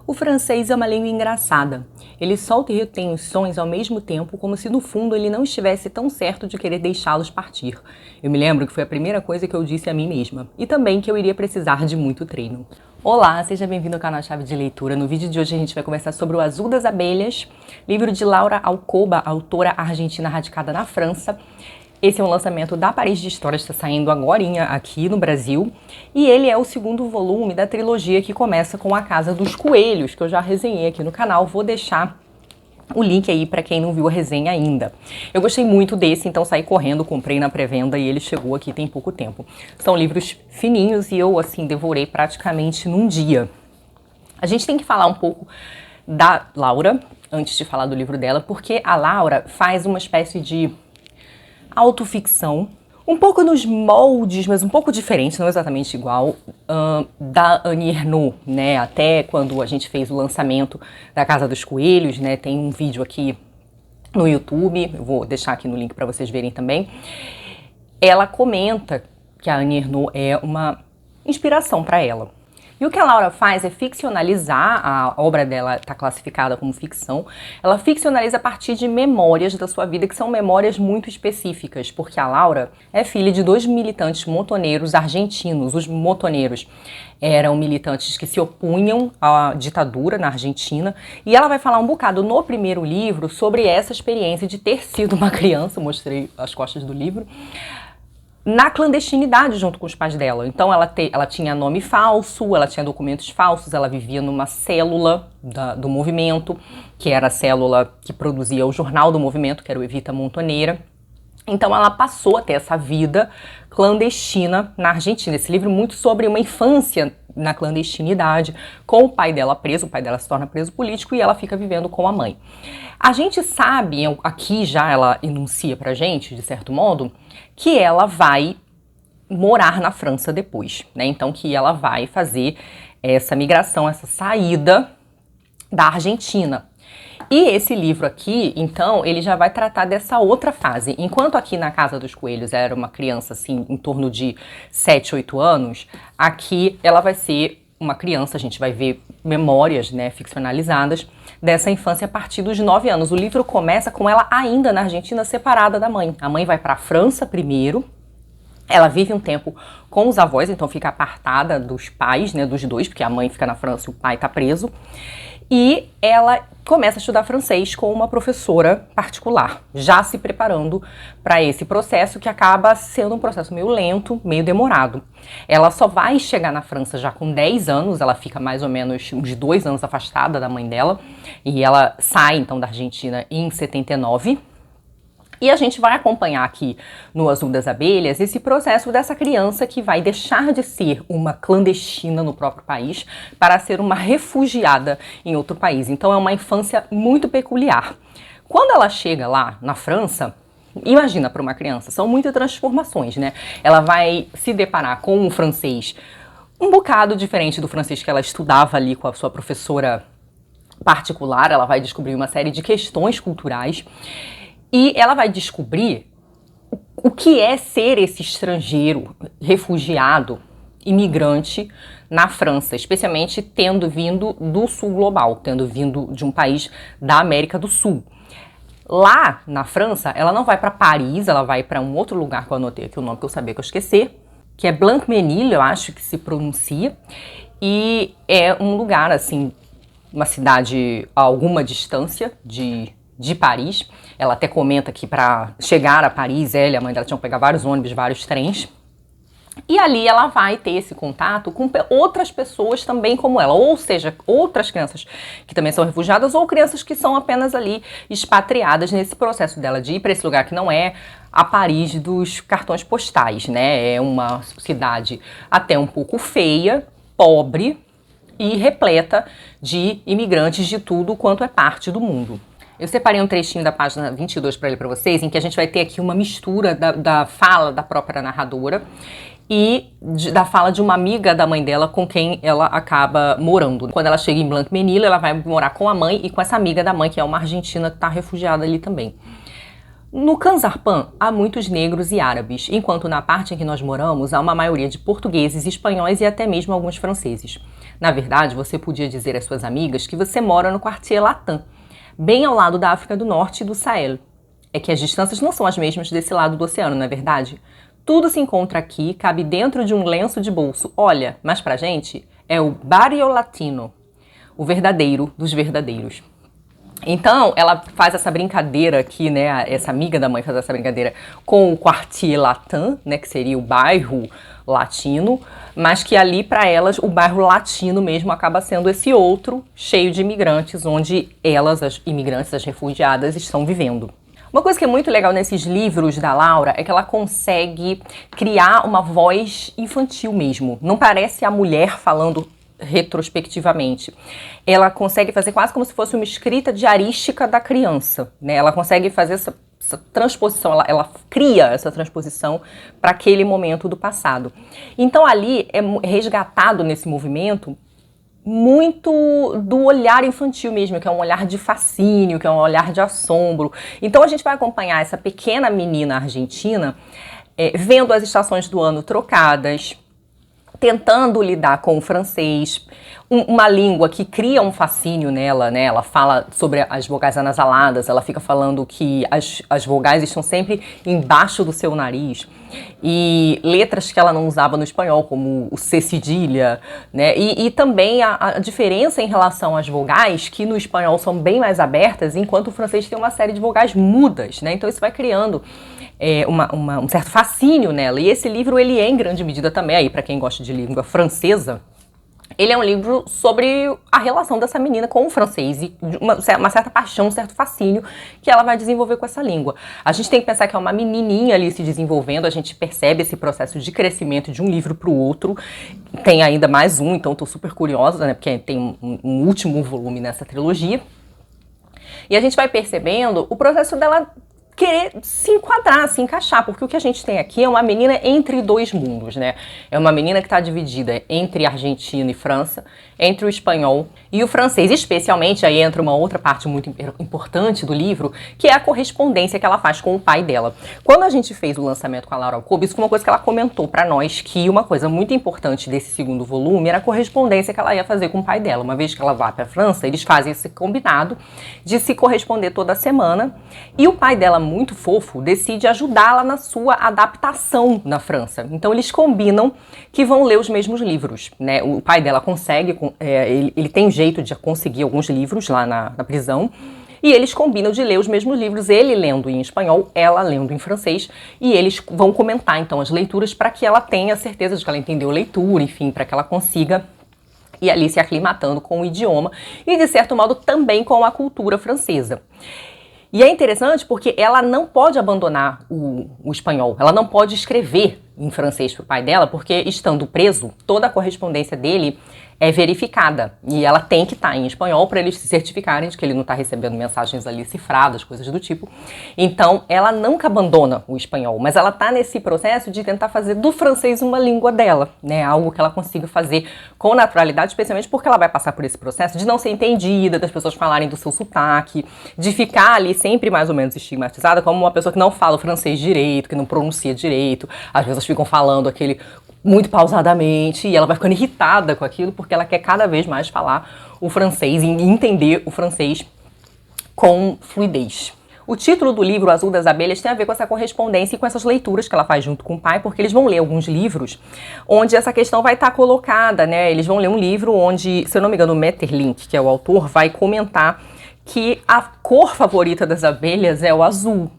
O francês é uma língua engraçada. Ele solta e retém os sons ao mesmo tempo, como se no fundo ele não estivesse tão certo de querer deixá-los partir. Eu me lembro que foi a primeira coisa que eu disse a mim mesma, e também que eu iria precisar de muito treino. Olá, seja bem-vindo ao canal Chave de Leitura. No vídeo de hoje a gente vai conversar sobre O Azul das Abelhas, livro de Laura Alcoba, autora argentina radicada na França. Esse é um lançamento da Paris de História, está saindo agorinha aqui no Brasil. E ele é o segundo volume da trilogia que começa com A Casa dos Coelhos, que eu já resenhei aqui no canal. Vou deixar o link aí para quem não viu a resenha ainda. Eu gostei muito desse, então saí correndo, comprei na pré-venda e ele chegou aqui tem pouco tempo. São livros fininhos e eu, assim, devorei praticamente num dia. A gente tem que falar um pouco da Laura, antes de falar do livro dela, porque a Laura faz uma espécie de autoficção, um pouco nos moldes, mas um pouco diferente, não exatamente igual, da Annie Ernaux, né? Até quando a gente fez o lançamento da Casa dos Coelhos, né? Tem um vídeo aqui no YouTube, eu vou deixar aqui no link para vocês verem também. Ela comenta que a Annie Ernaux é uma inspiração para ela. E o que a Laura faz é ficcionalizar, a obra dela está classificada como ficção, ela ficcionaliza a partir de memórias da sua vida, que são memórias muito específicas, porque a Laura é filha de dois militantes motoneiros argentinos. Os motoneiros eram militantes que se opunham à ditadura na Argentina, e ela vai falar um bocado no primeiro livro sobre essa experiência de ter sido uma criança, mostrei as costas do livro, na clandestinidade junto com os pais dela. Então ela tinha nome falso, ela tinha documentos falsos, ela vivia numa célula do movimento, que era a célula que produzia o jornal do movimento, que era o Evita Montoneira. Então ela passou a ter essa vida clandestina na Argentina. Esse livro muito sobre uma infância na clandestinidade, com o pai dela preso, o pai dela se torna preso político e ela fica vivendo com a mãe. A gente sabe, aqui já ela enuncia pra gente, de certo modo, que ela vai morar na França depois, né? Então que ela vai fazer essa migração, essa saída da Argentina. E esse livro aqui, então, ele já vai tratar dessa outra fase. Enquanto aqui na Casa dos Coelhos era uma criança, assim, em torno de 7, 8 anos, aqui ela vai ser uma criança, a gente vai ver memórias, né, ficcionalizadas dessa infância a partir dos 9 anos. O livro começa com ela ainda na Argentina, separada da mãe. A mãe vai para a França primeiro, ela vive um tempo com os avós, então fica apartada dos pais, né, dos dois, porque a mãe fica na França e o pai tá preso. E ela começa a estudar francês com uma professora particular, já se preparando para esse processo que acaba sendo um processo meio lento, meio demorado. Ela só vai chegar na França já com 10 anos, ela fica mais ou menos uns 2 anos afastada da mãe dela, e ela sai então da Argentina em 79. E a gente vai acompanhar aqui no Azul das Abelhas esse processo dessa criança que vai deixar de ser uma clandestina no próprio país para ser uma refugiada em outro país. Então é uma infância muito peculiar. Quando ela chega lá na França, imagina para uma criança, são muitas transformações, né? Ela vai se deparar com um francês um bocado diferente do francês que ela estudava ali com a sua professora particular. Ela vai descobrir uma série de questões culturais. E ela vai descobrir o que é ser esse estrangeiro, refugiado, imigrante na França, especialmente tendo vindo do sul global, tendo vindo de um país da América do Sul. Lá na França, ela não vai para Paris, ela vai para um outro lugar que eu anotei aqui o nome que eu sabia que eu esqueci, que é Blancmesnil, eu acho que se pronuncia, e é um lugar, assim, uma cidade a alguma distância de Paris. Ela até comenta que para chegar a Paris, ela e a mãe dela tinham que pegar vários ônibus, vários trens. E ali ela vai ter esse contato com outras pessoas também como ela, ou seja, outras crianças que também são refugiadas ou crianças que são apenas ali expatriadas nesse processo dela de ir para esse lugar que não é a Paris dos cartões postais, né? É uma cidade até um pouco feia, pobre e repleta de imigrantes de tudo quanto é parte do mundo. Eu separei um trechinho da página 22 para ler para vocês, em que a gente vai ter aqui uma mistura da fala da própria narradora e da fala de uma amiga da mãe dela com quem ela acaba morando. Quando ela chega em Blancmesnil, ela vai morar com a mãe e com essa amiga da mãe, que é uma argentina que está refugiada ali também. No Canzarpan há muitos negros e árabes, enquanto na parte em que nós moramos há uma maioria de portugueses, espanhóis e até mesmo alguns franceses. Na verdade, você podia dizer às suas amigas que você mora no Quartier Latin, bem ao lado da África do Norte e do Sahel. É que as distâncias não são as mesmas desse lado do oceano, não é verdade? Tudo se encontra aqui, cabe dentro de um lenço de bolso. Olha, mas pra gente é o Barrio Latino, o verdadeiro dos verdadeiros. Então, ela faz essa brincadeira aqui, né? Essa amiga da mãe faz essa brincadeira com o Quartier Latin, né? Que seria o bairro latino, mas que ali, para elas, o bairro latino mesmo acaba sendo esse outro cheio de imigrantes, onde elas, as imigrantes, as refugiadas, estão vivendo. Uma coisa que é muito legal nesses livros da Laura é que ela consegue criar uma voz infantil mesmo. Não parece a mulher falando retrospectivamente. Ela consegue fazer quase como se fosse uma escrita diarística da criança, né? Ela consegue fazer essa transposição, ela cria essa transposição para aquele momento do passado. Então ali é resgatado nesse movimento muito do olhar infantil mesmo, que é um olhar de fascínio, que é um olhar de assombro. Então a gente vai acompanhar essa pequena menina argentina vendo as estações do ano trocadas, tentando lidar com o francês, uma língua que cria um fascínio nela, né? Ela fala sobre as vogais anasaladas, ela fica falando que as vogais estão sempre embaixo do seu nariz. E letras que ela não usava no espanhol, como o C cedilha, né? E também a diferença em relação às vogais, que no espanhol são bem mais abertas, enquanto o francês tem uma série de vogais mudas, né? Então isso vai criando um certo fascínio nela. E esse livro, ele é em grande medida também, aí para quem gosta de língua francesa, ele é um livro sobre a relação dessa menina com o francês e uma certa paixão, um certo fascínio que ela vai desenvolver com essa língua. A gente tem que pensar que é uma menininha ali se desenvolvendo, a gente percebe esse processo de crescimento de um livro para o outro. Tem ainda mais um, então estou super curiosa, né, porque tem um último volume nessa trilogia. E a gente vai percebendo o processo dela querer se enquadrar, se encaixar, porque o que a gente tem aqui é uma menina entre dois mundos, né? É uma menina que está dividida entre Argentina e França, entre o espanhol e o francês, especialmente, aí entra uma outra parte muito importante do livro, que é a correspondência que ela faz com o pai dela. Quando a gente fez o lançamento com a Laura Alcoba, isso foi uma coisa que ela comentou pra nós, que uma coisa muito importante desse segundo volume era a correspondência que ela ia fazer com o pai dela. Uma vez que ela vai pra França, eles fazem esse combinado de se corresponder toda semana, e o pai dela, muito fofo, decide ajudá-la na sua adaptação na França. Então eles combinam que vão ler os mesmos livros, né? O pai dela consegue, ele tem jeito de conseguir alguns livros lá na prisão, e eles combinam de ler os mesmos livros, ele lendo em espanhol, ela lendo em francês, e eles vão comentar então as leituras para que ela tenha certeza de que ela entendeu a leitura, enfim, para que ela consiga ir ali se aclimatando com o idioma e, de certo modo, também com a cultura francesa. E é interessante porque ela não pode abandonar o espanhol, ela não pode escrever em francês para o pai dela, porque estando preso, toda a correspondência dele é verificada. E ela tem que estar em espanhol para eles se certificarem de que ele não está recebendo mensagens ali cifradas, coisas do tipo. Então, ela nunca abandona o espanhol, mas ela está nesse processo de tentar fazer do francês uma língua dela, né? Algo que ela consiga fazer com naturalidade, especialmente porque ela vai passar por esse processo de não ser entendida, das pessoas falarem do seu sotaque, de ficar ali sempre mais ou menos estigmatizada como uma pessoa que não fala o francês direito, que não pronuncia direito. As pessoas ficam falando aquele muito pausadamente, e ela vai ficando irritada com aquilo, porque ela quer cada vez mais falar o francês e entender o francês com fluidez. O título do livro, Azul das Abelhas, tem a ver com essa correspondência e com essas leituras que ela faz junto com o pai, porque eles vão ler alguns livros onde essa questão vai estar colocada, né? Eles vão ler um livro onde, se eu não me engano, o Metterlink, que é o autor, vai comentar que a cor favorita das abelhas é o azul.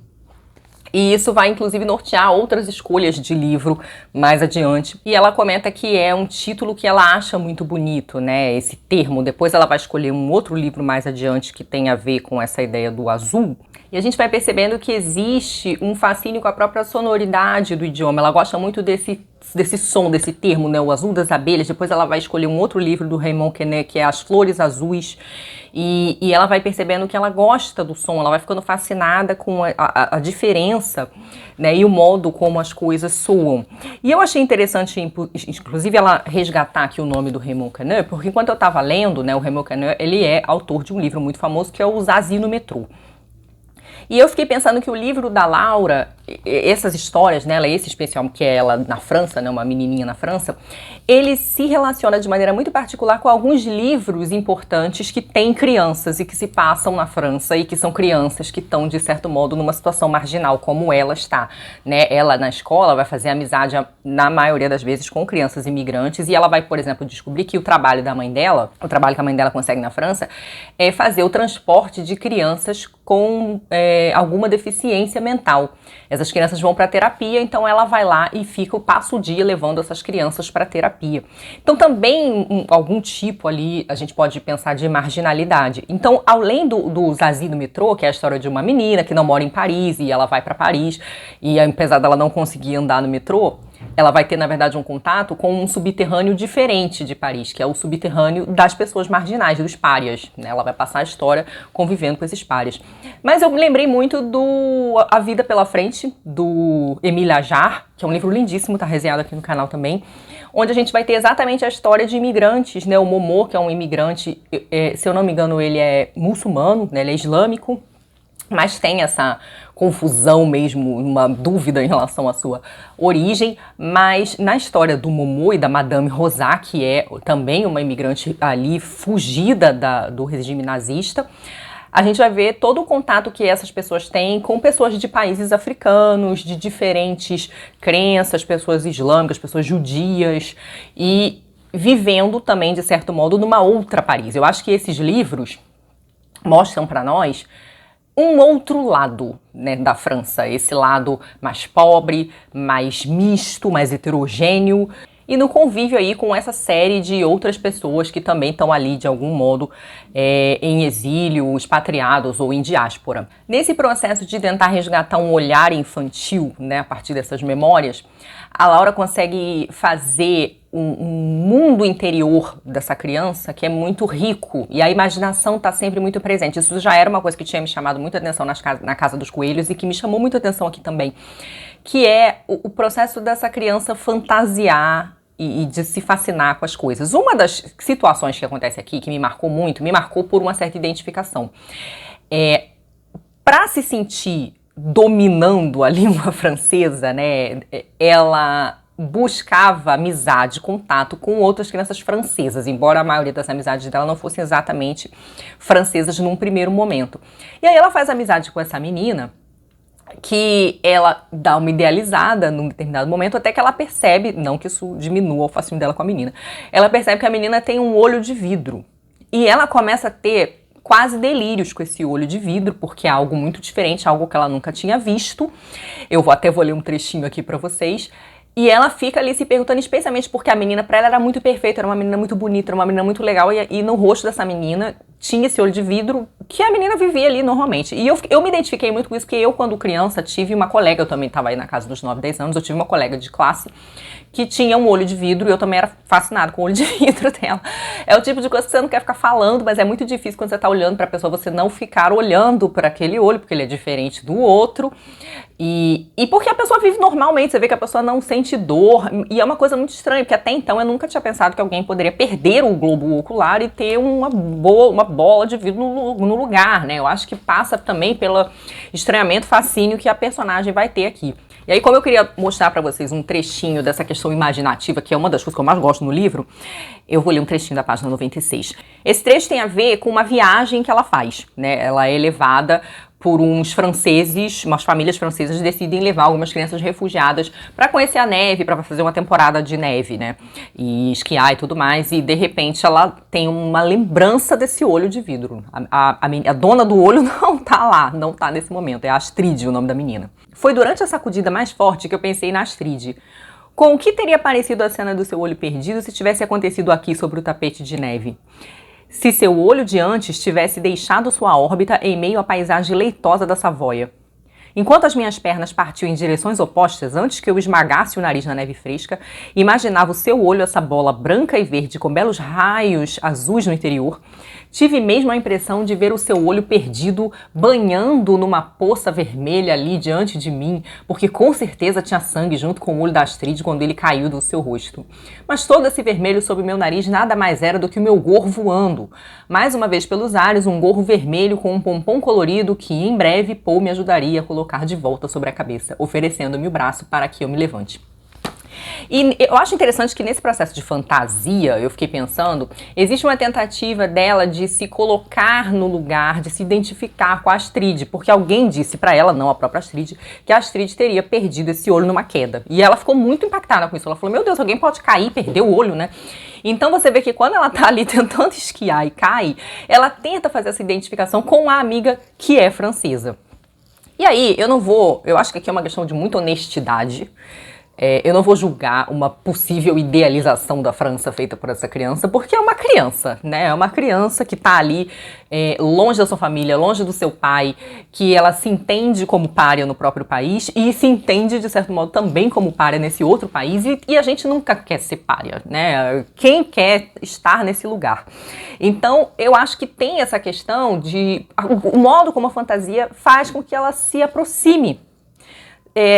E isso vai, inclusive, nortear outras escolhas de livro mais adiante. E ela comenta que é um título que ela acha muito bonito, né? Esse termo. Depois ela vai escolher um outro livro mais adiante que tem a ver com essa ideia do azul. E a gente vai percebendo que existe um fascínio com a própria sonoridade do idioma. Ela gosta muito desse som, desse termo, né? O Azul das Abelhas. Depois ela vai escolher um outro livro do Raymond Queneau, que é As Flores Azuis. E ela vai percebendo que ela gosta do som, ela vai ficando fascinada com a diferença, né, e o modo como as coisas soam. E eu achei interessante, inclusive, ela resgatar aqui o nome do Raymond Queneau, porque enquanto eu estava lendo, né, o Raymond Queneau, ele é autor de um livro muito famoso que é o Zazie no Metrô. E eu fiquei pensando que o livro da Laura essas histórias, né, esse especial que é ela na França, né, uma menininha na França, ele se relaciona de maneira muito particular com alguns livros importantes que têm crianças e que se passam na França e que são crianças que estão, de certo modo, numa situação marginal, como ela está, né? Ela, na escola, vai fazer amizade, na maioria das vezes, com crianças imigrantes e ela vai, por exemplo, descobrir que o trabalho da mãe dela, o trabalho que a mãe dela consegue na França, é fazer o transporte de crianças com alguma deficiência mental. Essas crianças vão para terapia, então ela vai lá e passa o dia levando essas crianças para terapia. Então também algum tipo ali a gente pode pensar de marginalidade. Então, além do Zazie do metrô, que é a história de uma menina que não mora em Paris e ela vai para Paris e apesar dela não conseguir andar no metrô, ela vai ter, na verdade, um contato com um subterrâneo diferente de Paris, que é o subterrâneo das pessoas marginais, dos párias, né? Ela vai passar a história convivendo com esses párias. Mas eu me lembrei muito do A Vida pela Frente, do Émile Ajar, que é um livro lindíssimo, tá resenhado aqui no canal também, onde a gente vai ter exatamente a história de imigrantes, né? O Momo, que é um imigrante, se eu não me engano, ele é muçulmano, né? Ele é islâmico, mas tem essa confusão mesmo, uma dúvida em relação à sua origem, mas na história do Momo e da Madame Rosa, que é também uma imigrante ali fugida do regime nazista, a gente vai ver todo o contato que essas pessoas têm com pessoas de países africanos, de diferentes crenças, pessoas islâmicas, pessoas judias, e vivendo também, de certo modo, numa outra Paris. Eu acho que esses livros mostram para nós um outro lado, né, da França, esse lado mais pobre, mais misto, mais heterogêneo, e no convívio aí com essa série de outras pessoas que também estão ali, de algum modo, em exílio, expatriados ou em diáspora. Nesse processo de tentar resgatar um olhar infantil, né, a partir dessas memórias, a Laura consegue fazer um mundo interior dessa criança que é muito rico e a imaginação está sempre muito presente. Isso já era uma coisa que tinha me chamado muita atenção na Casa dos Coelhos e que me chamou muita atenção aqui também, que é o processo dessa criança fantasiar e de se fascinar com as coisas. Uma das situações que acontece aqui, que me marcou por uma certa identificação. Para se sentir dominando a língua francesa, né, ela buscava amizade, contato com outras crianças francesas, embora a maioria das amizades dela não fossem exatamente francesas num primeiro momento. E aí ela faz amizade com essa menina, que ela dá uma idealizada num determinado momento, até que ela percebe, não que isso diminua o fascínio dela com a menina, ela percebe que a menina tem um olho de vidro. E ela começa a ter quase delírios com esse olho de vidro, porque é algo muito diferente, algo que ela nunca tinha visto. Eu vou ler um trechinho aqui pra vocês. E ela fica ali se perguntando, especialmente porque a menina, pra ela, era muito perfeita, era uma menina muito bonita, era uma menina muito legal, e no rosto dessa menina tinha esse olho de vidro que a menina vivia ali normalmente. E eu me identifiquei muito com isso, porque eu, quando criança, tive uma colega, eu também estava aí na casa dos 9, 10 anos, eu tive uma colega de classe que tinha um olho de vidro, e eu também era fascinada com o olho de vidro dela. É o tipo de coisa que você não quer ficar falando, mas é muito difícil quando você tá olhando pra pessoa, você não ficar olhando para aquele olho, porque ele é diferente do outro. E porque a pessoa vive normalmente, você vê que a pessoa não sente dor, e é uma coisa muito estranha, porque até então eu nunca tinha pensado que alguém poderia perder o globo ocular e ter uma bola de vidro no lugar, né? Eu acho que passa também pelo estranhamento, fascínio que a personagem vai ter aqui. E aí, como eu queria mostrar pra vocês um trechinho dessa questão imaginativa, que é uma das coisas que eu mais gosto no livro, eu vou ler um trechinho da página 96. Esse trecho tem a ver com uma viagem que ela faz, né? Ela é levada por uns franceses, umas famílias francesas decidem levar algumas crianças refugiadas para conhecer a neve, para fazer uma temporada de neve, né? E esquiar e tudo mais. E de repente ela tem uma lembrança desse olho de vidro. A dona do olho não tá lá, não tá nesse momento. É a Astrid o nome da menina. Foi durante a sacudida mais forte que eu pensei na Astrid. Com o que teria parecido a cena do seu olho perdido se tivesse acontecido aqui sobre o tapete de neve? Se seu olho de antes tivesse deixado sua órbita em meio à paisagem leitosa da Savoia. Enquanto as minhas pernas partiam em direções opostas antes que eu esmagasse o nariz na neve fresca, imaginava o seu olho, essa bola branca e verde com belos raios azuis no interior. Tive mesmo a impressão de ver o seu olho perdido banhando numa poça vermelha ali diante de mim, porque com certeza tinha sangue junto com o olho da Astrid quando ele caiu do seu rosto. Mas todo esse vermelho sob meu nariz nada mais era do que o meu gorro voando. Mais uma vez pelos ares, um gorro vermelho com um pompom colorido que em breve Paul me ajudaria a colocar colocar de volta sobre a cabeça, oferecendo-me o braço para que eu me levante. E eu acho interessante que nesse processo de fantasia, eu fiquei pensando, existe uma tentativa dela de se colocar no lugar, de se identificar com a Astrid, porque alguém disse pra ela, não a própria Astrid, que a Astrid teria perdido esse olho numa queda. E ela ficou muito impactada com isso. Ela falou, meu Deus, alguém pode cair e perder o olho, né? Então você vê que quando ela tá ali tentando esquiar e cai, ela tenta fazer essa identificação com a amiga que é francesa. E aí, eu acho que aqui é uma questão de muita honestidade. Eu não vou julgar uma possível idealização da França feita por essa criança, porque é uma criança, né? É uma criança que tá ali longe da sua família, longe do seu pai, que ela se entende como pária no próprio país e se entende, de certo modo, também como pária nesse outro país, e a gente nunca quer ser pária, né? Quem quer estar nesse lugar? Então, eu acho que tem essa questão de... O modo como a fantasia faz com que ela se aproxime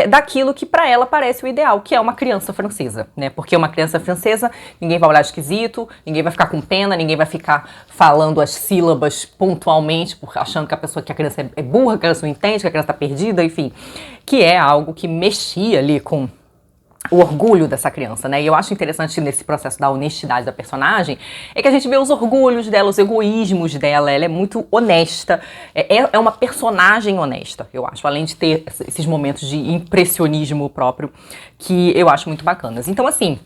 daquilo que pra ela parece o ideal, que é uma criança francesa, né? Porque uma criança francesa, ninguém vai olhar esquisito, ninguém vai ficar com pena, ninguém vai ficar falando as sílabas pontualmente, achando que a criança é burra, que a criança não entende, que a criança tá perdida, enfim. Que é algo que mexia ali com o orgulho dessa criança, né? E eu acho interessante nesse processo da honestidade da personagem é que a gente vê os orgulhos dela, os egoísmos dela. Ela é muito honesta, é uma personagem honesta, eu acho, além de ter esses momentos de impressionismo próprio que eu acho muito bacanas. Então, assim,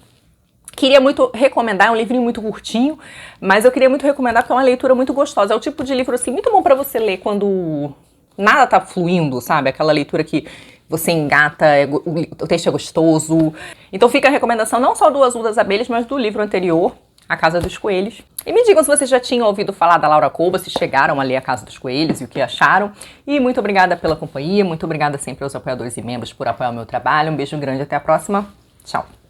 queria muito recomendar, é um livrinho muito curtinho, mas eu queria muito recomendar porque é uma leitura muito gostosa. É o tipo de livro, assim, muito bom pra você ler quando nada tá fluindo, sabe? Aquela leitura que você engata, o texto é gostoso. Então fica a recomendação não só do Azul das Abelhas, mas do livro anterior, A Casa dos Coelhos. E me digam se vocês já tinham ouvido falar da Laura Kouba, se chegaram a ler A Casa dos Coelhos e o que acharam. E muito obrigada pela companhia, muito obrigada sempre aos apoiadores e membros por apoiar o meu trabalho. Um beijo grande, até a próxima. Tchau!